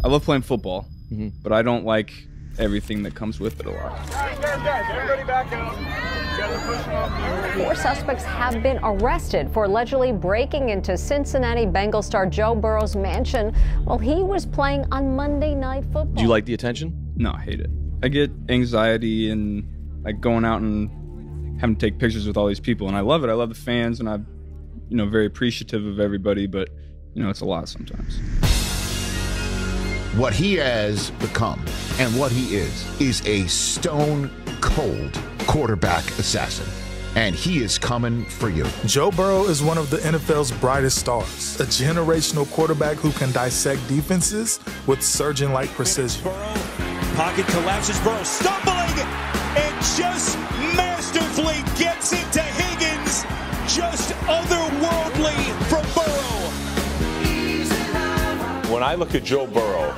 I love playing football, but I don't like everything that comes with it a lot. Guys, everybody back out. You guys are pushing off the 4 suspects have been arrested for allegedly breaking into Cincinnati Bengals star Joe Burrow's mansion while he was playing on Monday Night Football. Do you like the attention? No, I hate it. I get anxiety and like going out and having to take pictures with all these people, and I love it. I love the fans, and I'm, very appreciative of everybody, but, it's a lot sometimes. What he has become and what he is a stone-cold quarterback assassin. And he is coming for you. Joe Burrow is one of the NFL's brightest stars, a generational quarterback who can dissect defenses with surgeon-like precision. Burrow, pocket collapses, Burrow stumbling and just masterfully gets it to Higgins. Just otherworldly from Burrow. When I look at Joe Burrow,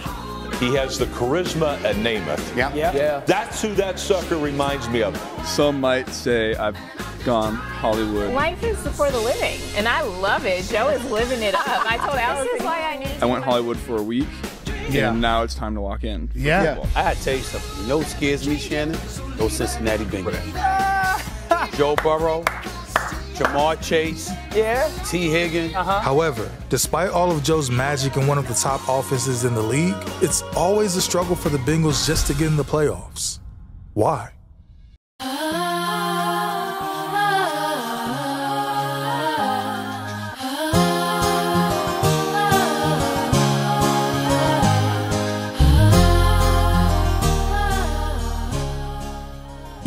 he has the charisma at Namath. Yeah. That's who that sucker reminds me of. Some might say I've gone Hollywood. Life is for the living, and I love it. Joe is living it up. I told Allison, this is why I need I went Hollywood for a week, and now it's time to lock in. I gotta tell you something. You know what scares me, Shannon? Those Cincinnati Bengals. Joe Burrow, Jamar Chase, T. Higgins. However, despite all of Joe's magic in one of the top offenses in the league, it's always a struggle for the Bengals just to get in the playoffs. Why?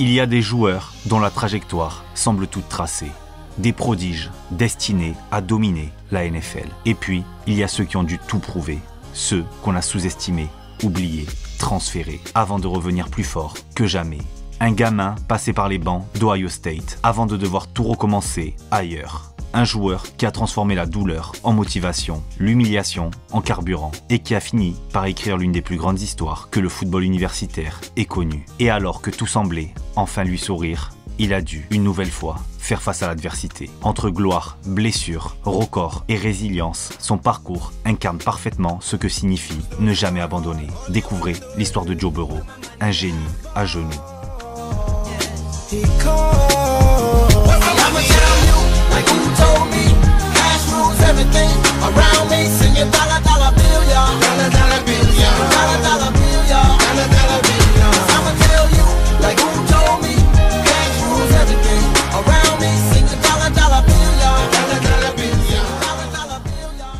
Il y a des joueurs dont la trajectoire semble toute tracée. Des prodiges destinés à dominer la NFL. Et puis, il y a ceux qui ont dû tout prouver. Ceux qu'on a sous-estimés, oubliés, transférés, avant de revenir plus fort que jamais. Un gamin passé par les bancs d'Ohio State avant de devoir tout recommencer ailleurs. Un joueur qui a transformé la douleur en motivation, l'humiliation en carburant et qui a fini par écrire l'une des plus grandes histoires que le football universitaire ait connue. Et alors que tout semblait enfin lui sourire, il a dû, une nouvelle fois, faire face à l'adversité. Entre gloire, blessure, record et résilience, son parcours incarne parfaitement ce que signifie ne jamais abandonner. Découvrez l'histoire de Joe Burrow, un génie à genoux. Everything around me, sing your dollar, dollar bill, y'all. Dollar, dollar bill, y'all. Dollar, dollar bill, y'all. Dollar, dollar bill, y'all. I'ma tell you, like who told me, cash rules everything around me, sing your dollar, dollar bill, y'all. Dollar, dollar bill, y'all. Dollar, dollar bill, y'all.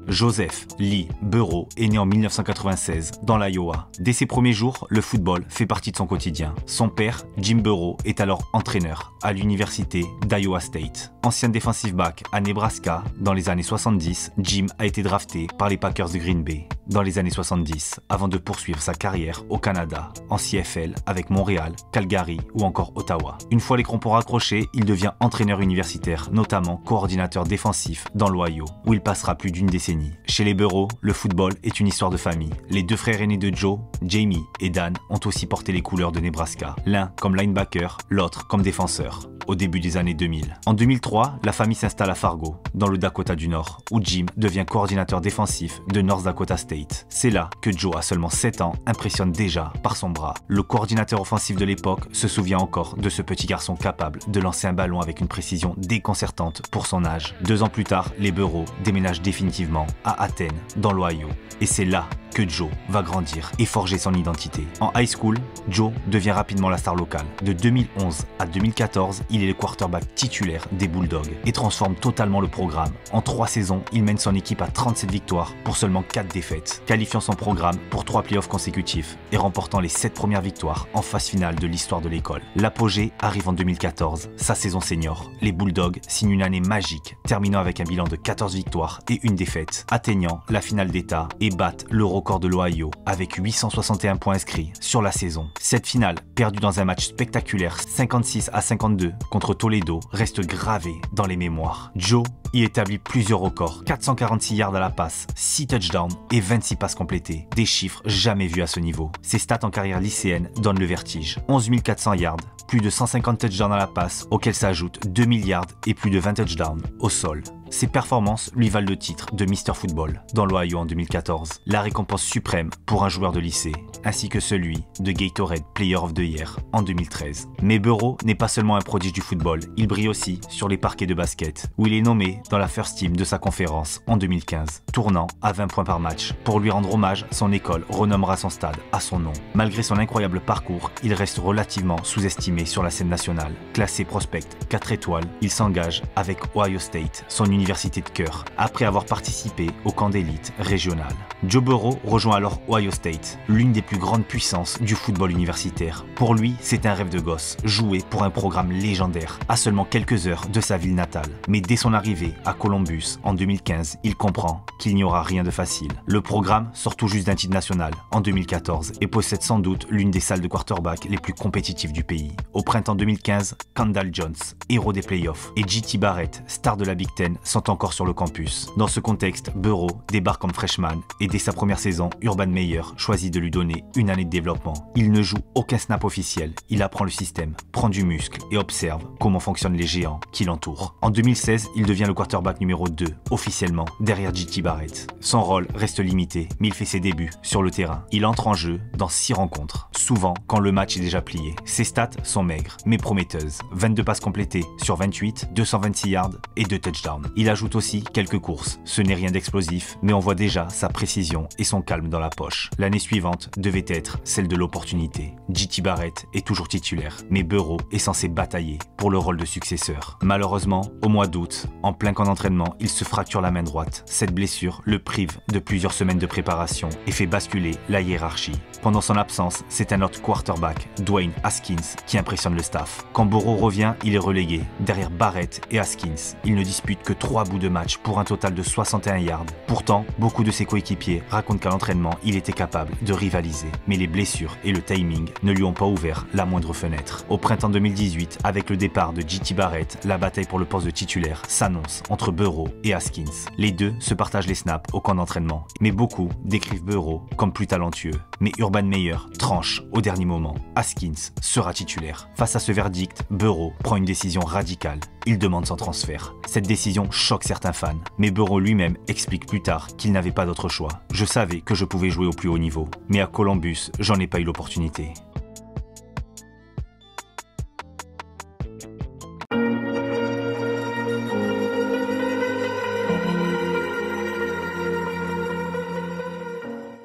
Joseph Lee Burrow est né en 1996 dans l'Iowa. Dès ses premiers jours, le football fait partie de son quotidien. Son père, Jim Burrow, est alors entraîneur à l'université d'Iowa State. Ancien defensive back à Nebraska, dans les années 70, Jim a été drafté par les Packers de Green Bay dans les années 70, avant de poursuivre sa carrière au Canada, en CFL avec Montréal, Calgary ou encore Ottawa. Une fois les crampons raccrochés, il devient entraîneur universitaire, notamment coordinateur défensif dans l'Ohio, où il passera plus d'une décennie. Chez les Burrow, le football est une histoire de famille. Les deux frères aînés de Joe, Jamie et Dan, ont aussi porté les couleurs de Nebraska, l'un comme linebacker, l'autre comme défenseur, au début des années 2000. En 2003, la famille s'installe à Fargo, dans le Dakota du Nord, où Jim devient coordinateur défensif de North Dakota State. C'est là que Joe, à seulement 7 ans, impressionne déjà par son bras. Le coordinateur offensif de l'époque se souvient encore de ce petit garçon capable de lancer un ballon avec une précision déconcertante pour son âge. 2 ans plus tard, les Burrow déménagent définitivement à Athens, dans l'Ohio. Et c'est là que Joe va grandir et forger son identité. En high school, Joe devient rapidement la star locale. De 2011 à 2014, il est le quarterback titulaire des Bulldogs et transforme totalement le programme. En 3 saisons, il mène son équipe à 37 victoires pour seulement 4 défaites, qualifiant son programme pour 3 playoffs consécutifs et remportant les 7 premières victoires en phase finale de l'histoire de l'école. L'apogée arrive en 2014, sa saison senior. Les Bulldogs signent une année magique, terminant avec un bilan de 14 victoires et 1 défaite, atteignant la finale d'État et battent le record de l'Ohio avec 861 points inscrits sur la saison. Cette finale, perdue dans un match spectaculaire 56-52 contre Toledo, reste gravée dans les mémoires. Joe y établit plusieurs records, 446 yards à la passe, 6 touchdowns et 26 passes complétées. Des chiffres jamais vus à ce niveau. Ses stats en carrière lycéenne donnent le vertige. 11 400 yards, plus de 150 touchdowns à la passe, auxquels s'ajoutent 2 milliards et plus de 20 touchdowns au sol. Ses performances lui valent le titre de Mr. Football dans l'Ohio en 2014, la récompense suprême pour un joueur de lycée, ainsi que celui de Gatorade Player of the Year en 2013. Mais Burrow n'est pas seulement un prodige du football, il brille aussi sur les parquets de basket, où il est nommé dans la First Team de sa conférence en 2015, tournant à 20 points par match. Pour lui rendre hommage, son école renommera son stade à son nom. Malgré son incroyable parcours, il reste relativement sous-estimé sur la scène nationale. Classé prospect 4 étoiles, il s'engage avec Ohio State, son université de cœur, après avoir participé au camp d'élite régional. Joe Burrow rejoint alors Ohio State, l'une des plus grandes puissances du football universitaire. Pour lui, c'est un rêve de gosse, jouer pour un programme légendaire, à seulement quelques heures de sa ville natale. Mais dès son arrivée à Columbus en 2015, il comprend qu'il n'y aura rien de facile. Le programme sort tout juste d'un titre national en 2014 et possède sans doute l'une des salles de quarterback les plus compétitives du pays. Au printemps 2015, Kendall Jones, héros des playoffs, et J.T. Barrett, star de la Big Ten, sont encore sur le campus. Dans ce contexte, Burrow débarque comme freshman et dès sa première saison, Urban Meyer choisit de lui donner une année de développement. Il ne joue aucun snap officiel, il apprend le système, prend du muscle et observe comment fonctionnent les géants qui l'entourent. En 2016, il devient le quarterback numéro 2, officiellement, derrière J.T. Barrett. Son rôle reste limité, mais il fait ses débuts sur le terrain. Il entre en jeu dans 6 rencontres, souvent quand le match est déjà plié. Ses stats sont maigres, mais prometteuses. 22 passes complétées sur 28, 226 yards et 2 touchdowns. Il ajoute aussi quelques courses. Ce n'est rien d'explosif, mais on voit déjà sa précision et son calme dans la poche. L'année suivante devait être celle de l'opportunité. J.T. Barrett est toujours titulaire, mais Burrow est censé batailler pour le rôle de successeur. Malheureusement, au mois d'août, en plein camp d'entraînement, il se fracture la main droite. Cette blessure le prive de plusieurs semaines de préparation et fait basculer la hiérarchie. Pendant son absence, c'est un autre quarterback, Dwayne Haskins, qui impressionne le staff. Quand Burrow revient, il est relégué, derrière Barrett et Haskins. Il ne dispute que 3 bouts de match pour un total de 61 yards. Pourtant, beaucoup de ses coéquipiers racontent qu'à l'entraînement, il était capable de rivaliser. Mais les blessures et le timing ne lui ont pas ouvert la moindre fenêtre. Au printemps 2018, avec le départ de J.T. Barrett, la bataille pour le poste de titulaire s'annonce entre Burrow et Haskins. Les deux se partagent les snaps au camp d'entraînement, mais beaucoup décrivent Burrow comme plus talentueux. Mais Urban Meyer tranche au dernier moment. Haskins sera titulaire. Face à ce verdict, Burrow prend une décision radicale. Il demande son transfert. Cette décision choque certains fans, mais Burrow lui-même explique plus tard qu'il n'avait pas d'autre choix. Je savais que je pouvais jouer au plus haut niveau, mais à Columbus, j'en ai pas eu l'opportunité.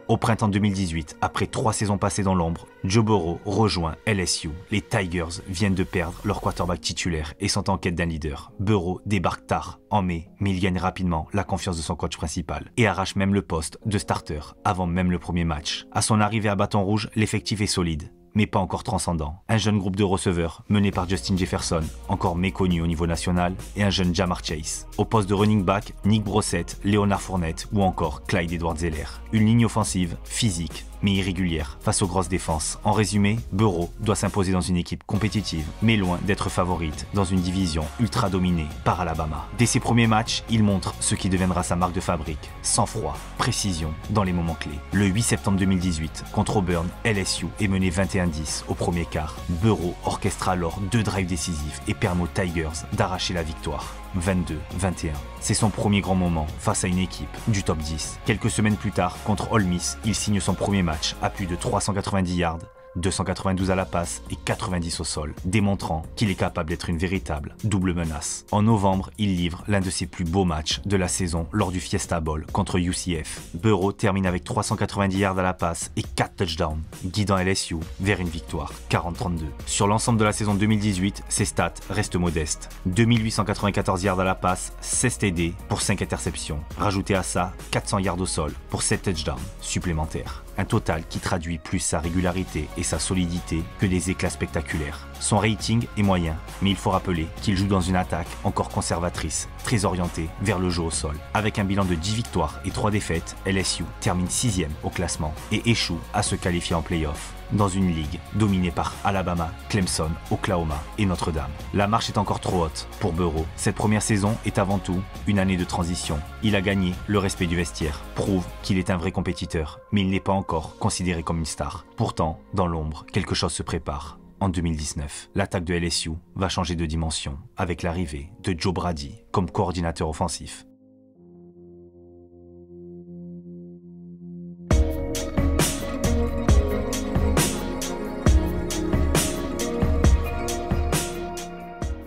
Au printemps 2018, après 3 saisons passées dans l'ombre, Joe Burrow rejoint LSU. Les Tigers viennent de perdre leur quarterback titulaire et sont en quête d'un leader. Burrow débarque tard, en mai, mais il gagne rapidement la confiance de son coach principal et arrache même le poste de starter avant même le premier match. À son arrivée à Bâton Rouge, l'effectif est solide, mais pas encore transcendant. Un jeune groupe de receveurs mené par Justin Jefferson, encore méconnu au niveau national, et un jeune Ja'Marr Chase. Au poste de running back, Nick Brossette, Leonard Fournette ou encore Clyde Edwards-Helaire. Une ligne offensive, physique, mais irrégulière face aux grosses défenses. En résumé, Burrow doit s'imposer dans une équipe compétitive, mais loin d'être favorite dans une division ultra dominée par Alabama. Dès ses premiers matchs, il montre ce qui deviendra sa marque de fabrique. Sang-froid, précision dans les moments clés. Le 8 septembre 2018, contre Auburn, LSU est mené 21-10 au premier quart. Burrow orchestre alors 2 drives décisifs et permet aux Tigers d'arracher la victoire. 22-21. C'est son premier grand moment face à une équipe du top 10. Quelques semaines plus tard, contre Ole Miss, il signe son premier match à plus de 390 yards, 292 à la passe et 90 au sol, démontrant qu'il est capable d'être une véritable double menace. En novembre, il livre l'un de ses plus beaux matchs de la saison lors du Fiesta Bowl contre UCF. Burrow termine avec 390 yards à la passe et 4 touchdowns, guidant LSU vers une victoire 40-32. Sur l'ensemble de la saison 2018, ses stats restent modestes. 2894 yards à la passe, 16 TD pour 5 interceptions. Rajoutez à ça 400 yards au sol pour 7 touchdowns supplémentaires. Un total qui traduit plus sa régularité et sa solidité que des éclats spectaculaires. Son rating est moyen, mais il faut rappeler qu'il joue dans une attaque encore conservatrice, très orientée vers le jeu au sol. Avec un bilan de 10 victoires et 3 défaites, LSU termine 6e au classement et échoue à se qualifier en play-off dans une ligue dominée par Alabama, Clemson, Oklahoma et Notre-Dame. La marche est encore trop haute pour Burrow. Cette première saison est avant tout une année de transition. Il a gagné le respect du vestiaire, prouve qu'il est un vrai compétiteur, mais il n'est pas encore considéré comme une star. Pourtant, dans l'ombre, quelque chose se prépare. en 2019. L'attaque de LSU va changer de dimension avec l'arrivée de Joe Brady comme coordinateur offensif.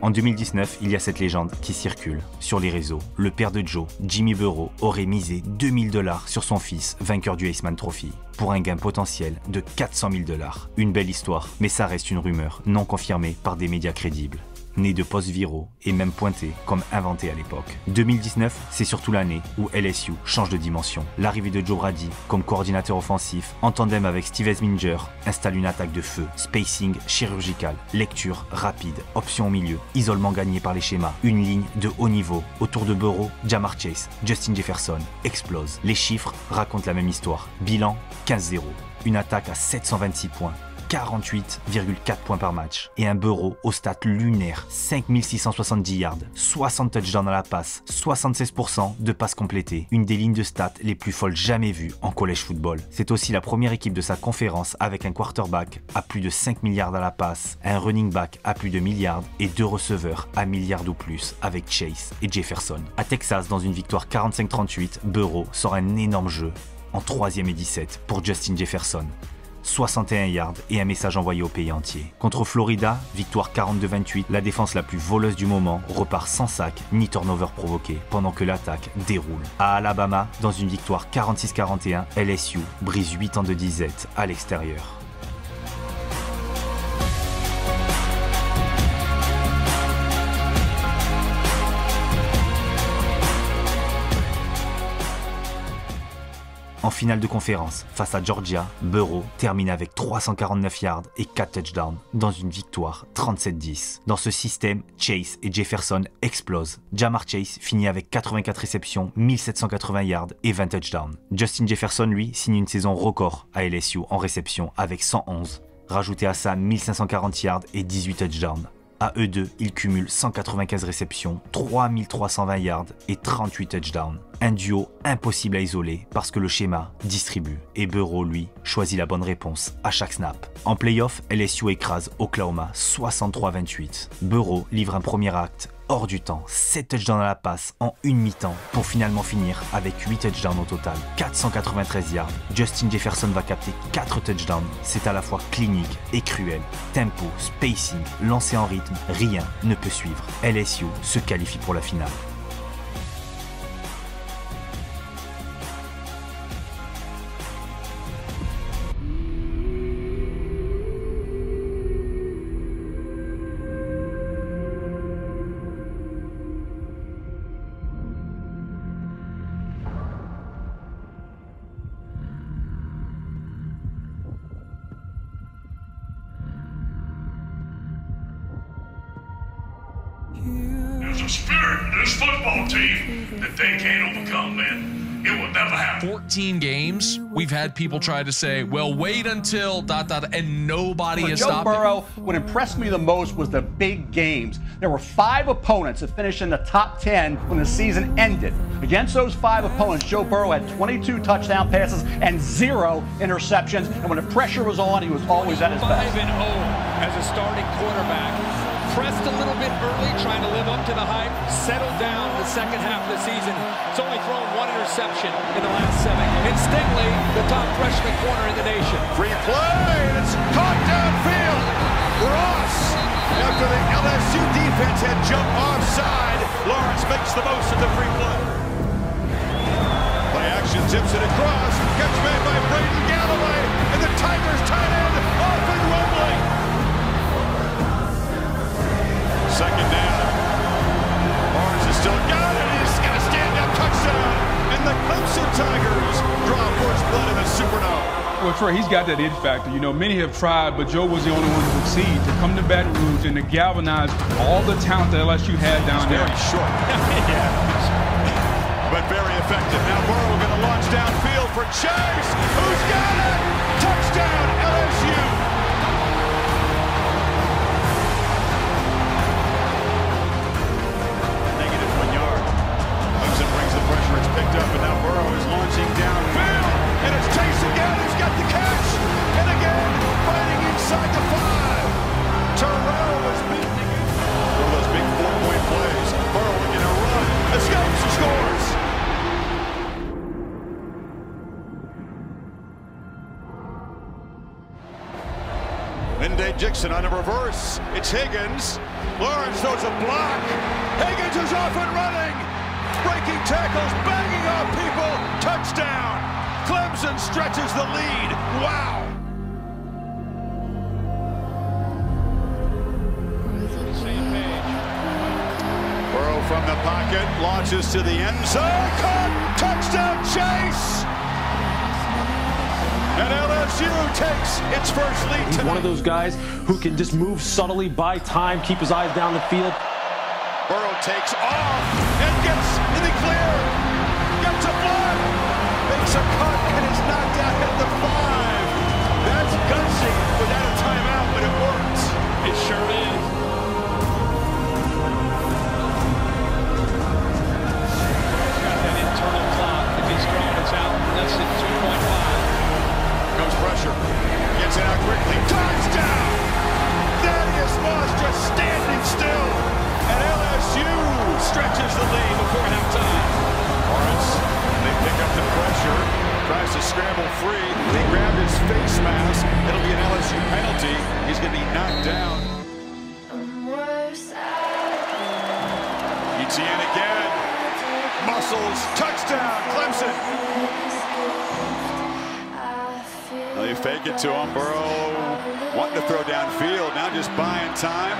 En 2019, il y a cette légende qui circule sur les réseaux. Le père de Joe, Jimmy Burrow, aurait misé $2000 sur son fils, vainqueur du Heisman Trophy, pour un gain potentiel de $400 000. Une belle histoire, mais ça reste une rumeur non confirmée par des médias crédibles. Né de posts viraux et même pointés comme inventés à l'époque. 2019, c'est surtout l'année où LSU change de dimension. L'arrivée de Joe Brady comme coordinateur offensif, en tandem avec Steve Esminger, installe une attaque de feu, spacing chirurgical, lecture rapide, option au milieu, isolement gagné par les schémas, une ligne de haut niveau. Autour de Burrow, Ja'Marr Chase, Justin Jefferson explose. Les chiffres racontent la même histoire. Bilan 15-0. Une attaque à 726 points. 48,4 points par match et un Burrow au stat lunaire, 5670 yards, 60 touchdowns à la passe, 76% de passes complétées, une des lignes de stats les plus folles jamais vues en college football. C'est aussi la première équipe de sa conférence avec un quarterback à plus de 5 milliards à la passe, un running back à plus de milliards et 2 receveurs à milliards ou plus avec Chase et Jefferson. À Texas, dans une victoire 45-38, Burrow sort un énorme jeu en 3e et 17 pour Justin Jefferson. 61 yards et un message envoyé au pays entier. Contre Florida, victoire 42-28, la défense la plus voleuse du moment repart sans sac ni turnover provoqué pendant que l'attaque déroule. À Alabama, dans une victoire 46-41, LSU brise 8 ans de disette à l'extérieur. En finale de conférence, face à Georgia, Burrow termine avec 349 yards et 4 touchdowns dans une victoire 37-10. Dans ce système, Chase et Jefferson explosent. Ja'Marr Chase finit avec 84 réceptions, 1780 yards et 20 touchdowns. Justin Jefferson, lui, signe une saison record à LSU en réception avec 111. Rajoutez à ça 1540 yards et 18 touchdowns. À eux deux, ils cumulent 195 réceptions, 3320 yards et 38 touchdowns. Un duo impossible à isoler parce que le schéma distribue et Burrow, lui, choisit la bonne réponse à chaque snap. En playoff, LSU écrase Oklahoma 63-28. Burrow livre un premier acte hors du temps, 7 touchdowns à la passe en une mi-temps pour finalement finir avec 8 touchdowns au total, 493 yards. Justin Jefferson va capter 4 touchdowns, c'est à la fois clinique et cruel. Tempo, spacing, lancé en rythme, rien ne peut suivre. LSU se qualifie pour la finale. There's a spirit in this football team that they can't overcome, man. It will never happen. 14 games, we've had people try to say, well, wait until ... and nobody has Joe stopped Burrow, what impressed me the most was the big games. There were 5 opponents that finished in the top 10 when the season ended. Against those 5 opponents, Joe Burrow had 22 touchdown passes and 0 interceptions. And when the pressure was on, he was always at his best. 5-0 as a starting quarterback. Pressed a little bit early, trying to live up to the hype, settled down the second half of the season. It's only thrown 1 interception in the last 7. And Stingley, the top freshman corner in the nation. Free play, and it's caught downfield. Ross, after the LSU defense had jumped offside, Lawrence makes the most of the free play. Play action tips it across, catch made by Braden Galloway, and the Tigers tight end off and rumbling. Second down. Lawrence has still got it. He's got a stand-up touchdown. And the Clemson Tigers draw first blood in the Superdome. Well, Troy, he's got that it factor. You know, many have tried, but Joe was the only one to succeed. To come to Baton Rouge and to galvanize all the talent that LSU had down there. Very short. Yeah. But very effective. Now Burrow going to launch downfield for Chase. Who's got it? Touchdown, LSU. Pressure is picked up, and now Burrow is launching downfield, and it's Chase again. He's got the catch, and again fighting inside the 5. Dixon on a reverse. It's Higgins. Lawrence throws a block. Higgins is off and running. Breaking tackles, banging off people. Touchdown. Clemson stretches the lead. Wow. Burrow from the pocket, launches to the end zone. Caught. Touchdown Chase. And LSU takes its first lead. He's one of those guys who can just move subtly, buy time, keep his eyes down the field. Burrow takes off and gets in the clear. Gets a block. Makes a cut and is knocked out at the 5. That's gutsy without a timeout, but it works. It sure is. Got that internal clock. If he's strong, it's out. That's at 2.5. Comes pressure. Gets it out quickly. Touchdown! Thaddeus Moss just standing still. And LSU stretches the lead before halftime. Lawrence, they pick up the pressure. Tries to scramble free. They grabbed his face mask. It'll be an LSU penalty. He's going to be knocked down. Etienne again. Muscles. Touchdown, Clemson. They fake it to him. Burrow wanting to throw downfield. Now just buying time.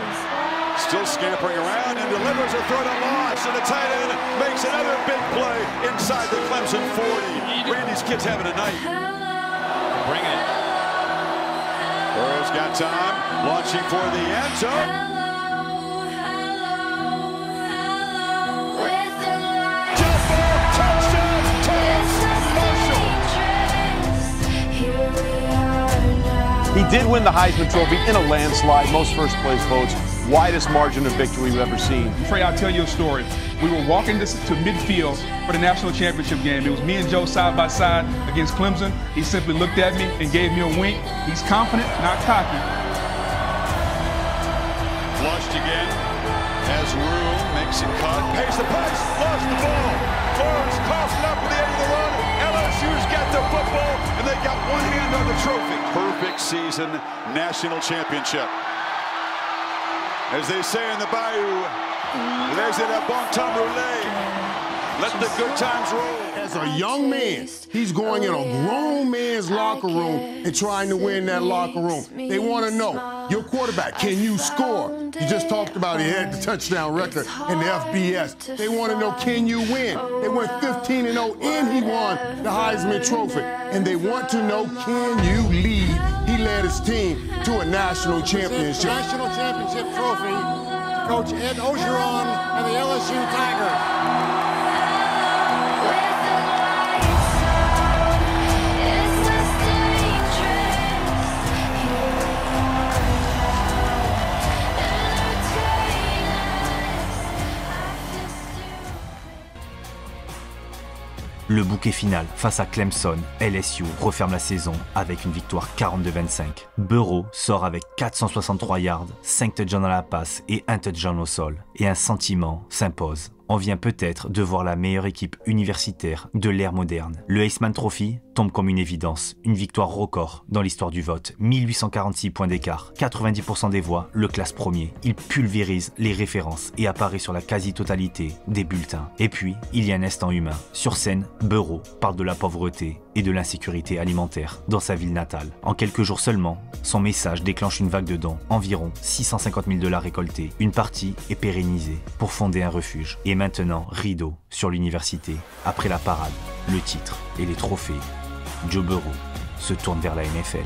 Still scampering around and delivers a throw to loss. And the tight end makes another big play inside the Clemson 40. Randy's kids having a night. Bring it. Burrow's got time. Launching for the end zone. He did win the Heisman Trophy in a landslide, most first-place votes, widest margin of victory we've ever seen. Trey, I'll tell you a story. We were walking to midfield for the national championship game. It was me and Joe side by side against Clemson. He simply looked at me and gave me a wink. He's confident, not cocky. Flushed again. Has room, makes it cut, pays the price, lost the ball. Flores coughs it up at the end of the run. LSU's got the football, and they got one hand on the trophy. Perfect season, national championship. As they say in the Bayou, les de la bon temps roulé. Let the good times roll. As a young man, he's going in a grown man's locker room and trying to win that locker room. They want to know, your quarterback, can you score? You just talked about he had the touchdown record in the FBS. They want to know, can you win? They went 15-0 and he won the Heisman Trophy. And they want to know, can you lead? He led his team to a national championship. National championship trophy to Coach Ed Ogeron and the LSU Tigers. Le bouquet final face à Clemson, LSU referme la saison avec une victoire 42-25. Burrow sort avec 463 yards, 5 touchdowns à la passe et 1 touchdown au sol. Et un sentiment s'impose. On vient peut-être de voir la meilleure équipe universitaire de l'ère moderne. Le Heisman Trophy tombe comme une évidence, une victoire record dans l'histoire du vote. 1846 points d'écart, 90% des voix le classent premier. Il pulvérise les références et apparaît sur la quasi-totalité des bulletins. Et puis, il y a un instant humain. Sur scène, Burrow parle de la pauvreté et de l'insécurité alimentaire dans sa ville natale. En quelques jours seulement, son message déclenche une vague de dons, environ 650 000 $ récoltés. Une partie est pérennisée pour fonder un refuge. Et maintenant, rideau sur l'université. Après la parade, le titre et les trophées, Joe Burrow se tourne vers la NFL.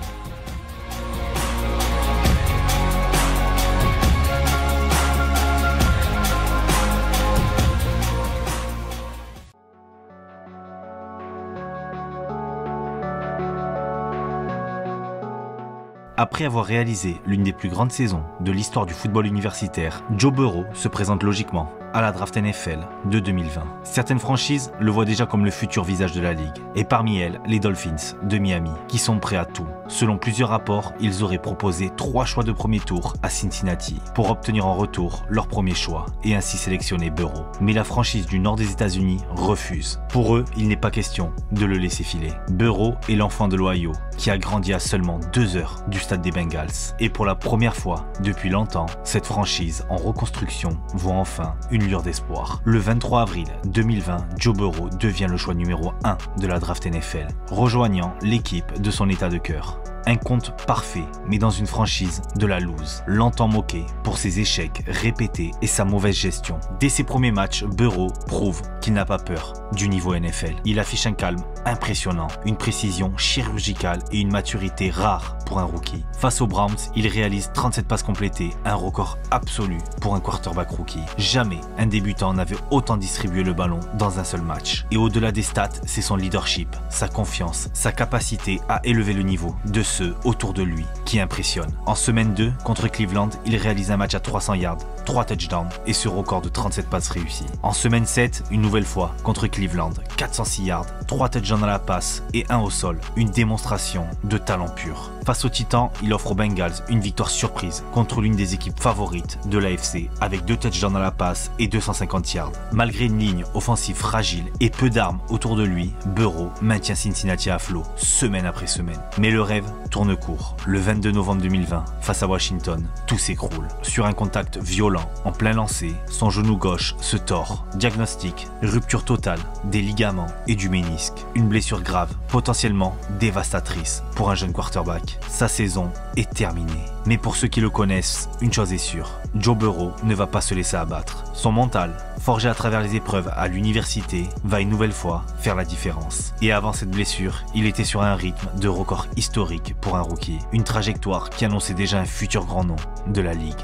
Après avoir réalisé l'une des plus grandes saisons de l'histoire du football universitaire, Joe Burrow se présente logiquement à la draft NFL de 2020. Certaines franchises le voient déjà comme le futur visage de la ligue, et parmi elles, les Dolphins de Miami, qui sont prêts à tout. Selon plusieurs rapports, ils auraient proposé 3 choix de premier tour à Cincinnati pour obtenir en retour leur premier choix et ainsi sélectionner Burrow. Mais la franchise du nord des États-Unis refuse. Pour eux, il n'est pas question de le laisser filer. Burrow est l'enfant de l'Ohio qui a grandi à seulement 2 heures du stade des Bengals. Et pour la première fois depuis longtemps, cette franchise en reconstruction voit enfin une lueur d'espoir. Le 23 avril 2020, Joe Burrow devient le choix numéro 1 de la draft NFL, rejoignant l'équipe de son état de cœur. Un compte parfait, mais dans une franchise de la loose, longtemps moqué pour ses échecs répétés et sa mauvaise gestion. Dès ses premiers matchs, Burrow prouve qu'il n'a pas peur du niveau NFL. Il affiche un calme impressionnant, une précision chirurgicale et une maturité rare pour un rookie. Face aux Browns, il réalise 37 passes complétées, un record absolu pour un quarterback rookie. Jamais un débutant n'avait autant distribué le ballon dans un seul match. Et au-delà des stats, c'est son leadership, sa confiance, sa capacité à élever le niveau de ceux autour de lui qui impressionnent. En semaine 2, contre Cleveland, il réalise un match à 300 yards, 3 touchdowns et ce record de 37 passes réussies. En semaine 7, une nouvelle fois, contre Cleveland, 406 yards, 3 touchdowns à la passe et 1 au sol. Une démonstration de talent pur. Face aux Titans, il offre aux Bengals une victoire surprise contre l'une des équipes favorites de l'AFC avec 2 touchdowns à la passe et 250 yards. Malgré une ligne offensive fragile et peu d'armes autour de lui, Burrow maintient Cincinnati à flot semaine après semaine. Mais le rêve tourne court. Le 22 novembre 2020, face à Washington, tout s'écroule. Sur un contact violent, en plein lancer, son genou gauche se tord. Diagnostic, rupture totale des ligaments et du ménisque. Une blessure grave, potentiellement dévastatrice pour un jeune quarterback. Sa saison est terminée. Mais pour ceux qui le connaissent, une chose est sûre, Joe Burrow ne va pas se laisser abattre. Son mental, forgé à travers les épreuves à l'université, va une nouvelle fois faire la différence. Et avant cette blessure, il était sur un rythme de record historique pour un rookie. Une trajectoire qui annonçait déjà un futur grand nom de la ligue.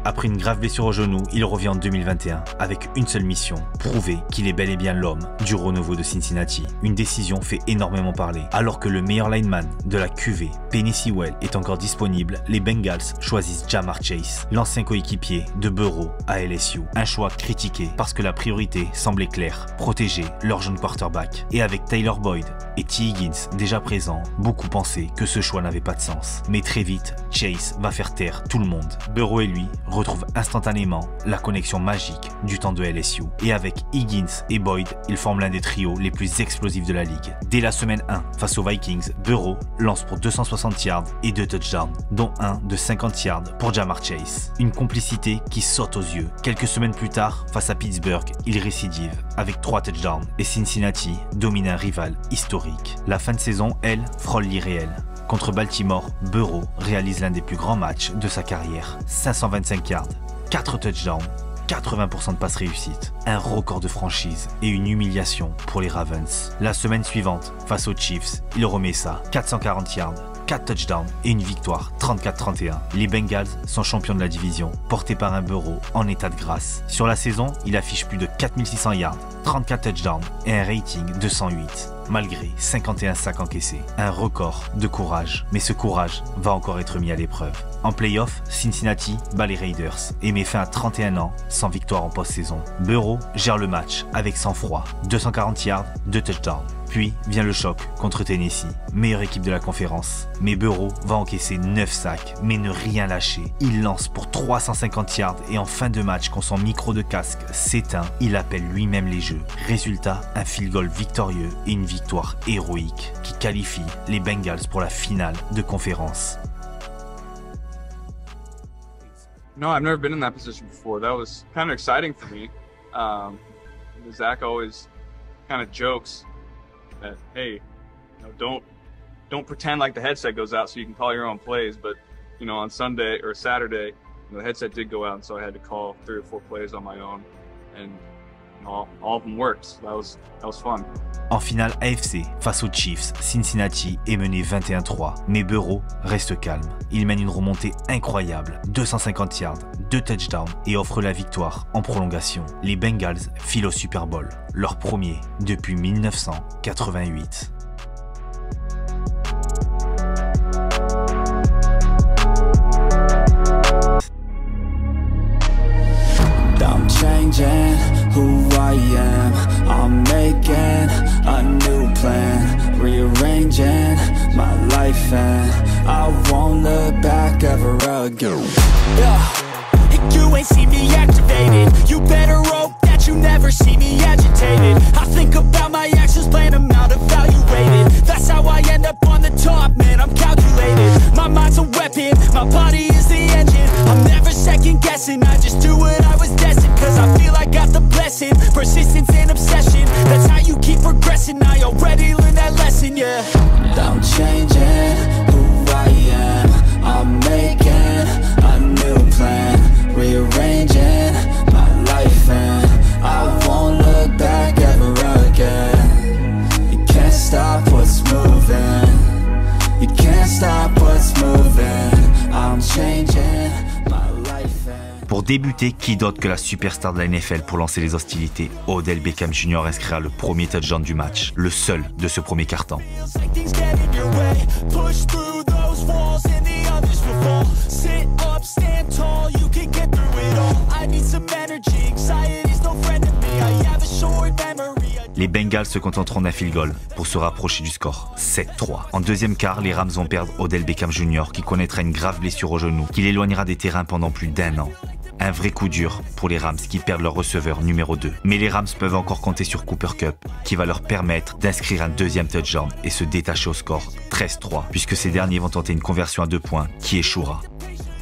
Après une grave blessure au genou, il revient en 2021 avec une seule mission, prouver qu'il est bel et bien l'homme du renouveau de Cincinnati. Une décision fait énormément parler. Alors que le meilleur lineman de la QV, Penei Sewell, est encore disponible, les Bengals choisissent Ja'Marr Chase, l'ancien coéquipier de Burrow à LSU. Un choix critiqué parce que la priorité semblait claire, protéger leur jeune quarterback. Et avec Tyler Boyd et T. Higgins déjà présents, beaucoup pensaient que ce choix n'avait pas de sens. Mais très vite, Chase va faire taire tout le monde. Burrow et lui retrouve instantanément la connexion magique du temps de LSU. Et avec Higgins et Boyd, ils forment l'un des trios les plus explosifs de la ligue. Dès la semaine 1, face aux Vikings, Burrow lance pour 260 yards et 2 touchdowns, dont un de 50 yards pour Ja'Marr Chase. Une complicité qui saute aux yeux. Quelques semaines plus tard, face à Pittsburgh, il récidive avec 3 touchdowns et Cincinnati domine un rival historique. La fin de saison, elle, frôle l'irréel. Contre Baltimore, Burrow réalise l'un des plus grands matchs de sa carrière. 525 yards, 4 touchdowns, 80% de passes réussites, un record de franchise et une humiliation pour les Ravens. La semaine suivante, face aux Chiefs, il remet ça, 440 yards, 4 touchdowns et une victoire 34-31. Les Bengals sont champions de la division, portés par un Burrow en état de grâce. Sur la saison, il affiche plus de 4600 yards, 34 touchdowns et un rating de 108. Malgré 51 sacs encaissés. Un record de courage, mais ce courage va encore être mis à l'épreuve. En play-off, Cincinnati bat les Raiders et met fin à 31 ans sans victoire en post-saison. Burrow gère le match avec sang-froid, 240 yards, 2 touchdowns. Puis vient le choc contre Tennessee, meilleure équipe de la conférence. Mais Burrow va encaisser 9 sacs, mais ne rien lâcher. Il lance pour 350 yards et en fin de match, quand son micro de casque s'éteint, il appelle lui-même les jeux. Résultat, un field goal victorieux et une victoire héroïque qui qualifie les Bengals pour la finale de conférence. No, I've never been in that position before. That was kind of exciting for me. Zach always kind of jokes that, hey, don't pretend like the headset goes out so you can call your own plays. But, on Sunday or Saturday, the headset did go out, and so I had to call 3 or 4 plays on my own. And all of them worked. That was fun. En finale AFC, face aux Chiefs, Cincinnati est mené 21-3, mais Burrow reste calme. Il mène une remontée incroyable, 250 yards, 2 touchdowns et offre la victoire en prolongation. Les Bengals filent au Super Bowl, leur premier depuis 1988. life, and I won't look back ever again. You ain't see me activated. You better hope that you never see me agitated. I think about my actions, plan them out, evaluated. That's how I end up on the top, man, I'm calculated. My mind's a weapon, my body is the engine. I'm never second guessing, I just do what I was destined. Cause I feel I got the blessing, persistence and obsession. That's how you keep progressing, I already learned that lesson, yeah. I'm changing who I am, I'm making a new plan, rearranging my life, and I won't look back ever again. You can't stop what's moving, you can't stop what's moving. I'm changing my life. Pour débuter, qui d'autre que la superstar de la NFL pour lancer les hostilités? Odell Beckham Jr. inscrira le premier touchdown du match, le seul de ce premier quart-temps. Les Bengals se contenteront d'un field goal pour se rapprocher du score, 7-3. En deuxième quart, les Rams vont perdre Odell Beckham Jr. qui connaîtra une grave blessure au genou qui l'éloignera des terrains pendant plus d'1 an. Un vrai coup dur pour les Rams qui perdent leur receveur numéro 2. Mais les Rams peuvent encore compter sur Cooper Kupp qui va leur permettre d'inscrire un deuxième touchdown et se détacher au score 13-3 puisque ces derniers vont tenter une conversion à 2 points qui échouera.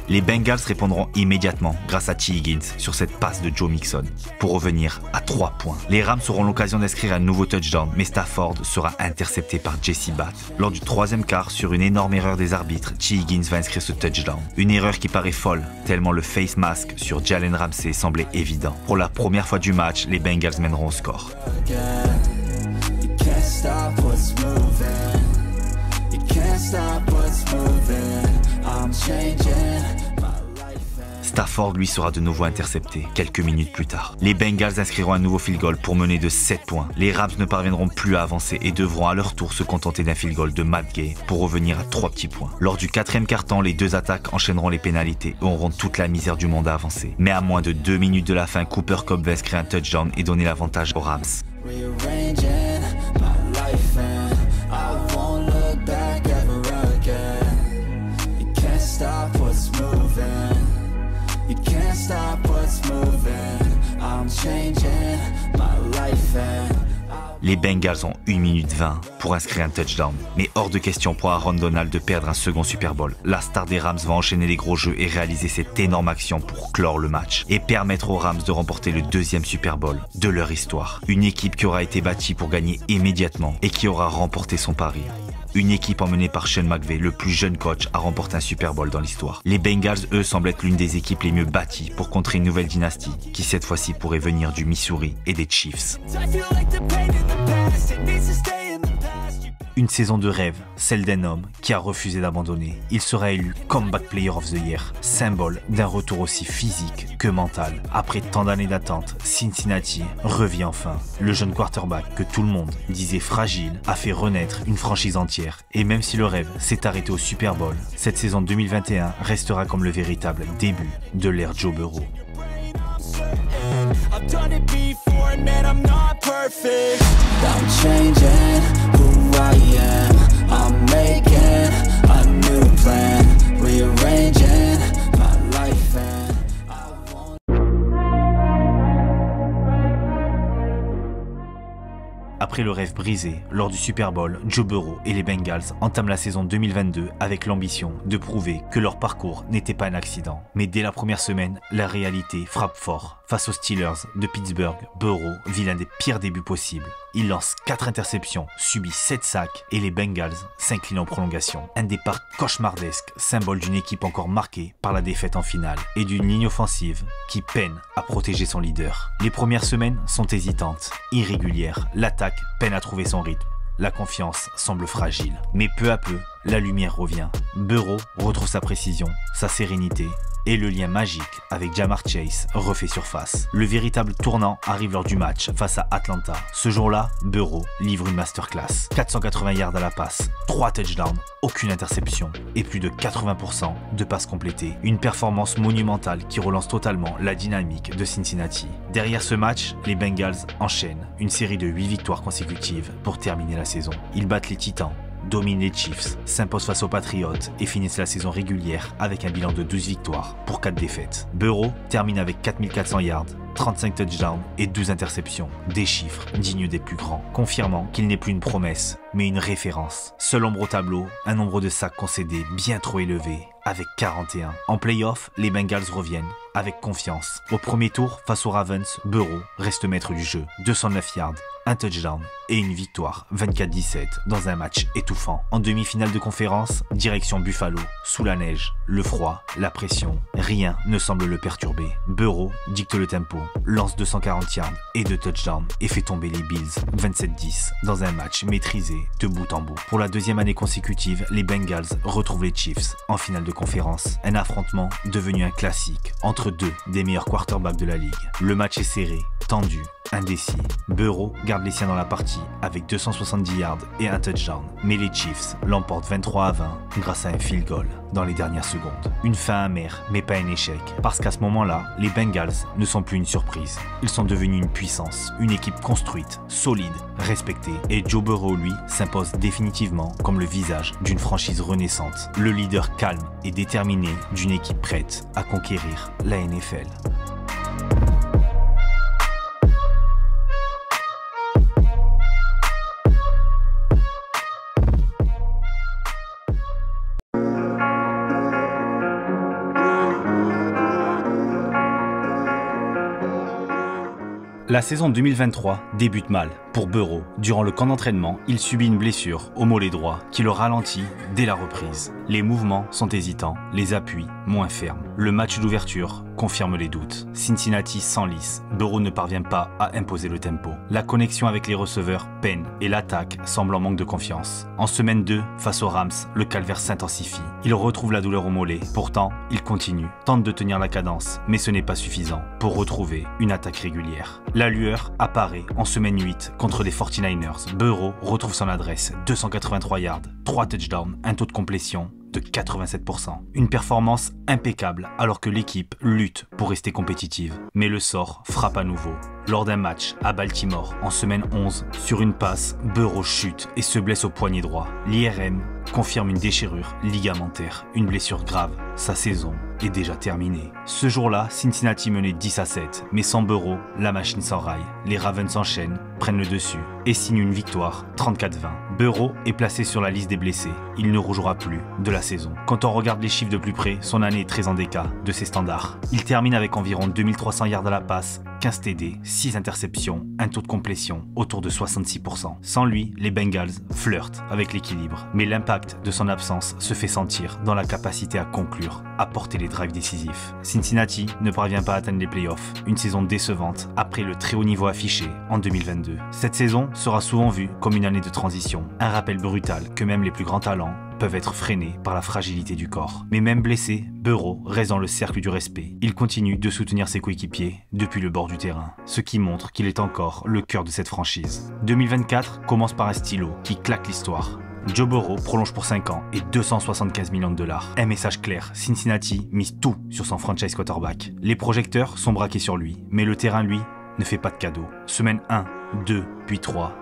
Les Bengals répondront immédiatement grâce à T. Higgins sur cette passe de Joe Mixon pour revenir à 3 points. Les Rams auront l'occasion d'inscrire un nouveau touchdown, mais Stafford sera intercepté par Jesse Batt. Lors du troisième quart, sur une énorme erreur des arbitres, T. Higgins va inscrire ce touchdown. Une erreur qui paraît folle, tellement le face mask sur Jalen Ramsey semblait évident. Pour la première fois du match, les Bengals mèneront au score. Stafford lui sera de nouveau intercepté quelques minutes plus tard. Les Bengals inscriront un nouveau field goal pour mener de 7 points. Les Rams ne parviendront plus à avancer et devront à leur tour se contenter d'un field goal de Matt Gay pour revenir à 3 petits points. Lors du quatrième quart-temps, les deux attaques enchaîneront les pénalités et auront toute la misère du monde à avancer. Mais à moins de 2 minutes de la fin, Cooper Kupp va inscrire un touchdown et donner l'avantage aux Rams. You can't stop what's moving. I'm changing my life and Les Bengals ont 1 minute 20 pour inscrire un touchdown. Mais hors de question pour Aaron Donald de perdre un second Super Bowl. La star des Rams va enchaîner les gros jeux et réaliser cette énorme action pour clore le match et permettre aux Rams de remporter le 2e Super Bowl de leur histoire. Une équipe qui aura été bâtie pour gagner immédiatement et qui aura remporté son pari. Une équipe emmenée par Sean McVay, le plus jeune coach à remporter un Super Bowl dans l'histoire. Les Bengals, eux, semblent être l'une des équipes les mieux bâties pour contrer une nouvelle dynastie qui cette fois-ci pourrait venir du Missouri et des Chiefs. Une saison de rêve, celle d'un homme qui a refusé d'abandonner. Il sera élu Comeback Player of the Year, symbole d'un retour aussi physique que mental. Après tant d'années d'attente, Cincinnati revient enfin. Le jeune quarterback que tout le monde disait fragile a fait renaître une franchise entière. Et même si le rêve s'est arrêté au Super Bowl, cette saison 2021 restera comme le véritable début de l'ère Joe Burrow. I've done it before and man, I'm not perfect. I'm changing who I am. I'm making a new plan, rearranging my life and Après le rêve brisé, lors du Super Bowl, Joe Burrow et les Bengals entament la saison 2022 avec l'ambition de prouver que leur parcours n'était pas un accident. Mais dès la première semaine, la réalité frappe fort. Face aux Steelers de Pittsburgh, Burrow vit l'un des pires débuts possibles. Il lance 4 interceptions, subit 7 sacs et les Bengals s'inclinent en prolongation. Un départ cauchemardesque, symbole d'une équipe encore marquée par la défaite en finale et d'une ligne offensive qui peine à protéger son leader. Les premières semaines sont hésitantes, irrégulières, l'attaque peine à trouver son rythme. La confiance semble fragile. Mais peu à peu, la lumière revient. Burrow retrouve sa précision, sa sérénité et le lien magique avec Ja'Marr Chase refait surface. Le véritable tournant arrive lors du match face à Atlanta. Ce jour-là, Burrow livre une masterclass. 480 yards à la passe, 3 touchdowns, aucune interception et plus de 80% de passes complétées. Une performance monumentale qui relance totalement la dynamique de Cincinnati. Derrière ce match, les Bengals enchaînent une série de 8 victoires consécutives pour terminer la saison. Ils battent les Titans, dominent les Chiefs, s'imposent face aux Patriots et finissent la saison régulière avec un bilan de 12 victoires pour 4 défaites. Burrow termine avec 4400 yards, 35 touchdowns et 12 interceptions, des chiffres dignes des plus grands, confirmant qu'il n'est plus une promesse, mais une référence. Seul ombre au tableau, un nombre de sacs concédés bien trop élevé, avec 41. En playoff, les Bengals reviennent, avec confiance. Au premier tour, face aux Ravens, Burrow reste maître du jeu, 209 yards, un touchdown et une victoire 24-17 dans un match étouffant. En demi-finale de conférence, direction Buffalo, sous la neige, le froid, la pression, rien ne semble le perturber. Burrow dicte le tempo, lance 240 yards et 2 touchdowns et fait tomber les Bills 27-10 dans un match maîtrisé de bout en bout. Pour la deuxième année consécutive, les Bengals retrouvent les Chiefs en finale de conférence. Un affrontement devenu un classique entre deux des meilleurs quarterbacks de la ligue. Le match est serré, tendu, indécis. Burrow garde les siens dans la partie avec 270 yards et un touchdown. Mais les Chiefs l'emportent 23-20 grâce à un field goal dans les dernières secondes. Une fin amère, mais pas un échec. Parce qu'à ce moment-là, les Bengals ne sont plus une surprise. Ils sont devenus une puissance, une équipe construite, solide, respectée. Et Joe Burrow, lui, s'impose définitivement comme le visage d'une franchise renaissante. Le leader calme et déterminé d'une équipe prête à conquérir la NFL. La saison 2023 débute mal pour Burrow. Durant le camp d'entraînement, il subit une blessure au mollet droit qui le ralentit dès la reprise. Les mouvements sont hésitants, les appuis moins fermes. Le match d'ouverture confirme les doutes. Cincinnati s'enlise, Burrow ne parvient pas à imposer le tempo. La connexion avec les receveurs peine et l'attaque semble en manque de confiance. En semaine 2, face aux Rams, le calvaire s'intensifie. Il retrouve la douleur au mollet, pourtant il continue, tente de tenir la cadence, mais ce n'est pas suffisant pour retrouver une attaque régulière. La lueur apparaît en semaine 8 contre les 49ers. Burrow retrouve son adresse, 283 yards, 3 touchdowns, un taux de complétion de 87%. Une performance impeccable alors que l'équipe lutte pour rester compétitive. Mais le sort frappe à nouveau. Lors d'un match à Baltimore en semaine 11, sur une passe, Burrow chute et se blesse au poignet droit. L'IRM confirme une déchirure ligamentaire, une blessure grave. Sa saison est déjà terminée. Ce jour-là, Cincinnati menait 10-7, mais sans Burrow, la machine s'enraille. Les Ravens s'enchaînent, prennent le dessus et signent une victoire 34-20. Burrow est placé sur la liste des blessés. Il ne rejouera plus de la saison. Quand on regarde les chiffres de plus près, son année est très en décas de ses standards. Il termine avec environ 2300 yards à la passe, 15 TD, 6 interceptions, un taux de complétion autour de 66%. Sans lui, les Bengals flirtent avec l'équilibre. Mais l'impact de son absence se fait sentir dans la capacité à conclure, à porter les drives décisifs. Cincinnati ne parvient pas à atteindre les playoffs, une saison décevante après le très haut niveau affiché en 2022. Cette saison sera souvent vue comme une année de transition, un rappel brutal que même les plus grands talents peuvent être freinés par la fragilité du corps. Mais même blessé, Burrow reste dans le cercle du respect. Il continue de soutenir ses coéquipiers depuis le bord du terrain, ce qui montre qu'il est encore le cœur de cette franchise. 2024 commence par un stylo qui claque l'histoire. Joe Burrow prolonge pour 5 ans et 275 millions de dollars. Un message clair, Cincinnati mise tout sur son franchise quarterback. Les projecteurs sont braqués sur lui, mais le terrain, lui, ne fait pas de cadeau. Semaine 1, 2, puis 3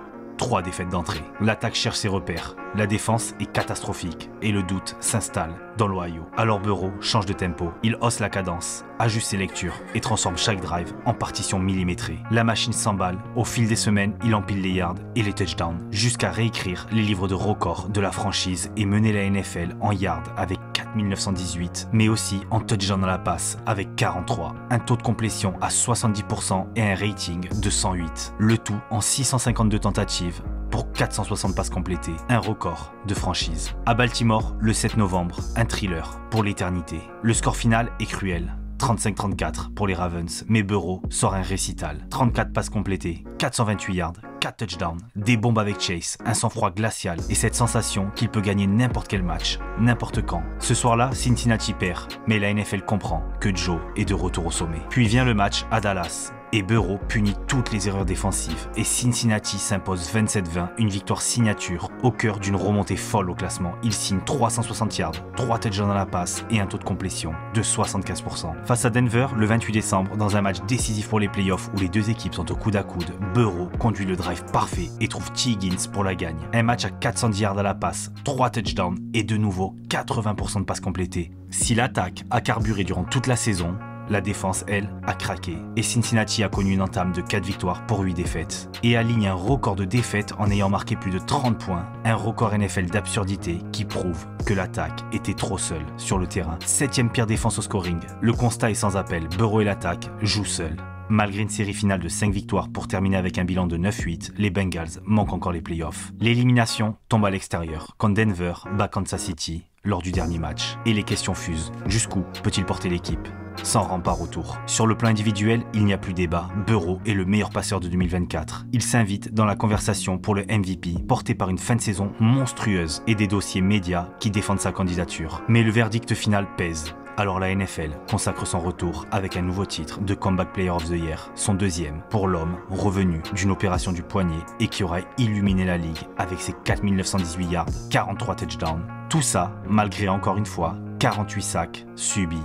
défaites d'entrée. L'attaque cherche ses repères. La défense est catastrophique et le doute s'installe dans l'Ohio. Alors Burrow change de tempo. Il hausse la cadence, ajuste ses lectures et transforme chaque drive en partition millimétrée. La machine s'emballe. Au fil des semaines, il empile les yards et les touchdowns jusqu'à réécrire les livres de records de la franchise et mener la NFL en yards avec 4918, mais aussi en touchdown dans la passe avec 43. Un taux de complétion à 70% et un rating de 108. Le tout en 652 tentatives pour 460 passes complétées, un record de franchise. À Baltimore, le 7 novembre, un thriller pour l'éternité. Le score final est cruel. 35-34 pour les Ravens, mais Burrow sort un récital. 34 passes complétées, 428 yards, 4 touchdowns, des bombes avec Chase, un sang-froid glacial et cette sensation qu'il peut gagner n'importe quel match, n'importe quand. Ce soir-là, Cincinnati perd, mais la NFL comprend que Joe est de retour au sommet. Puis vient le match à Dallas. Et Burrow punit toutes les erreurs défensives et Cincinnati s'impose 27-20, une victoire signature au cœur d'une remontée folle au classement. Il signe 360 yards, 3 touchdowns dans la passe et un taux de complétion de 75%. Face à Denver, le 28 décembre, dans un match décisif pour les playoffs où les deux équipes sont au coude à coude, Burrow conduit le drive parfait et trouve T. Higgins pour la gagne. Un match à 410 yards à la passe, 3 touchdowns et de nouveau 80% de passes complétées. Si l'attaque a carburé durant toute la saison, la défense, elle, a craqué. Et Cincinnati a connu une entame de 4 victoires pour 8 défaites. Et aligne un record de défaites en ayant marqué plus de 30 points. Un record NFL d'absurdité qui prouve que l'attaque était trop seule sur le terrain. 7e pire défense au scoring. Le constat est sans appel. Burrow et l'attaque jouent seuls. Malgré une série finale de 5 victoires pour terminer avec un bilan de 9-8, les Bengals manquent encore les playoffs. L'élimination tombe à l'extérieur quand Denver bat Kansas City lors du dernier match. Et les questions fusent. Jusqu'où peut-il porter l'équipe ? Sans rempart autour. Sur le plan individuel, il n'y a plus débat. Burrow est le meilleur passeur de 2024. Il s'invite dans la conversation pour le MVP, porté par une fin de saison monstrueuse et des dossiers médias qui défendent sa candidature. Mais le verdict final pèse. Alors la NFL consacre son retour avec un nouveau titre de Comeback Player of the Year, son deuxième pour l'homme revenu d'une opération du poignet et qui aura illuminé la ligue avec ses 4918 yards, 43 touchdowns. Tout ça malgré encore une fois 48 sacs subis.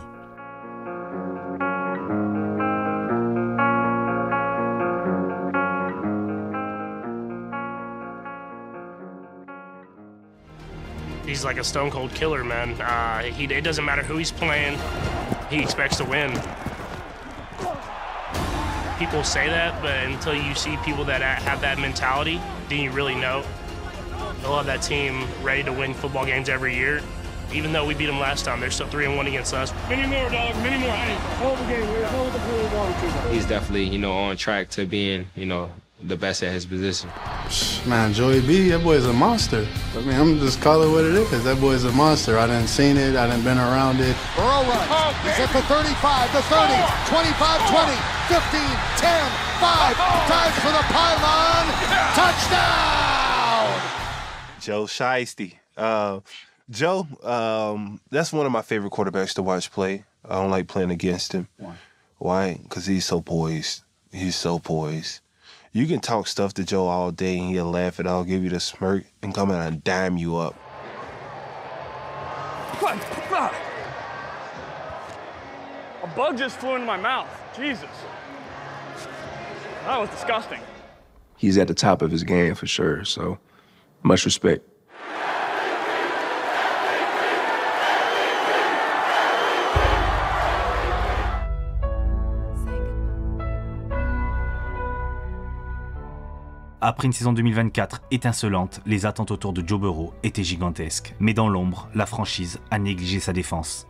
He's like a stone cold killer, man. It doesn't matter who he's playing, he expects to win. People say that, but until you see people that have that mentality, then you really know. They'll have that team ready to win football games every year. Even though we beat them last time, they're still 3-1 against us. Many more, dog, many more. Hey, hold the game. Hold the play we want to. He's definitely, on track to being, the best at his position. Man, Joey B, that boy is a monster. I mean, I'm just calling it what it is. That boy is a monster. I done seen it. I done been around it. Burrow runs. He's at the 35, the 30, 25, 20, 15, 10, 5. Dives for the pylon. Touchdown! Joe Shiesty. Joe, that's one of my favorite quarterbacks to watch play. I don't like playing against him. Why? Because he's so poised. He's so poised. You can talk stuff to Joe all day and he'll laugh it out, give you the smirk, and come out and dime you up. A bug just flew into my mouth. Jesus. That was disgusting. He's at the top of his game for sure, so much respect. Après une saison 2024 étincelante, les attentes autour de Joe Burrow étaient gigantesques. Mais dans l'ombre, la franchise a négligé sa défense.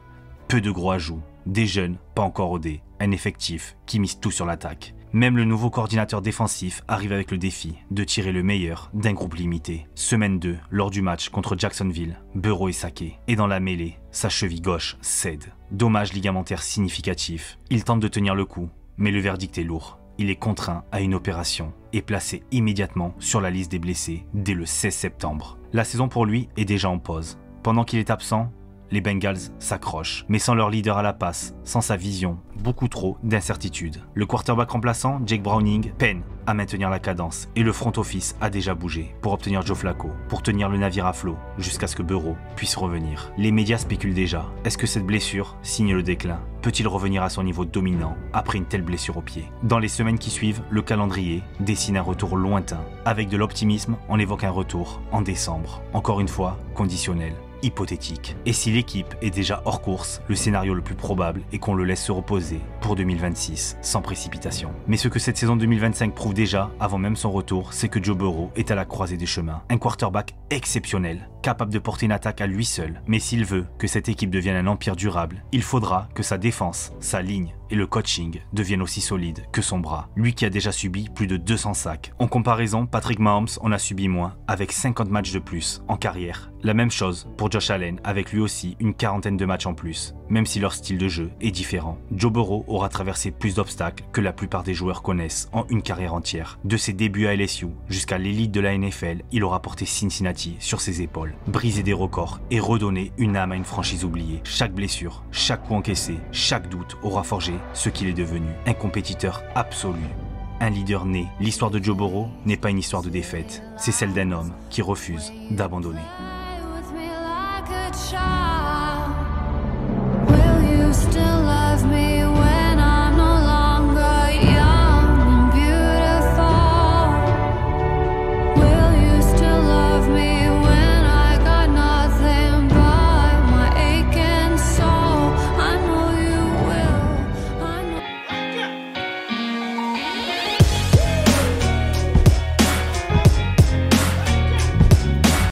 Peu de gros ajouts, des jeunes pas encore rodés, un effectif qui mise tout sur l'attaque. Même le nouveau coordinateur défensif arrive avec le défi de tirer le meilleur d'un groupe limité. Semaine 2, lors du match contre Jacksonville, Burrow est saqué. Et dans la mêlée, sa cheville gauche cède. Dommage ligamentaire significatif. Il tente de tenir le coup, mais le verdict est lourd. Il est contraint à une opération et placé immédiatement sur la liste des blessés dès le 16 septembre. La saison pour lui est déjà en pause. Pendant qu'il est absent, les Bengals s'accrochent, mais sans leur leader à la passe, sans sa vision, beaucoup trop d'incertitudes. Le quarterback remplaçant, Jake Browning, peine à maintenir la cadence et le front office a déjà bougé pour obtenir Joe Flacco, pour tenir le navire à flot jusqu'à ce que Burrow puisse revenir. Les médias spéculent déjà. Est-ce que cette blessure signe le déclin? Peut-il revenir à son niveau dominant après une telle blessure au pied? Dans les semaines qui suivent, le calendrier dessine un retour lointain. Avec de l'optimisme, on évoque un retour en décembre. Encore une fois, conditionnel. Hypothétique. Et si l'équipe est déjà hors course, le scénario le plus probable est qu'on le laisse se reposer pour 2026, sans précipitation. Mais ce que cette saison 2025 prouve déjà, avant même son retour, c'est que Joe Burrow est à la croisée des chemins. Un quarterback exceptionnel, capable de porter une attaque à lui seul. Mais s'il veut que cette équipe devienne un empire durable, il faudra que sa défense, sa ligne et le coaching deviennent aussi solides que son bras. Lui qui a déjà subi plus de 200 sacs. En comparaison, Patrick Mahomes en a subi moins, avec 50 matchs de plus en carrière. La même chose pour Josh Allen, avec lui aussi une quarantaine de matchs en plus, même si leur style de jeu est différent. Joe Burrow aura traversé plus d'obstacles que la plupart des joueurs connaissent en une carrière entière. De ses débuts à LSU jusqu'à l'élite de la NFL, il aura porté Cincinnati sur ses épaules, brisé des records et redonné une âme à une franchise oubliée. Chaque blessure, chaque coup encaissé, chaque doute aura forgé ce qu'il est devenu, un compétiteur absolu. Un leader né. L'histoire de Joe Burrow n'est pas une histoire de défaite, c'est celle d'un homme qui refuse d'abandonner. Child.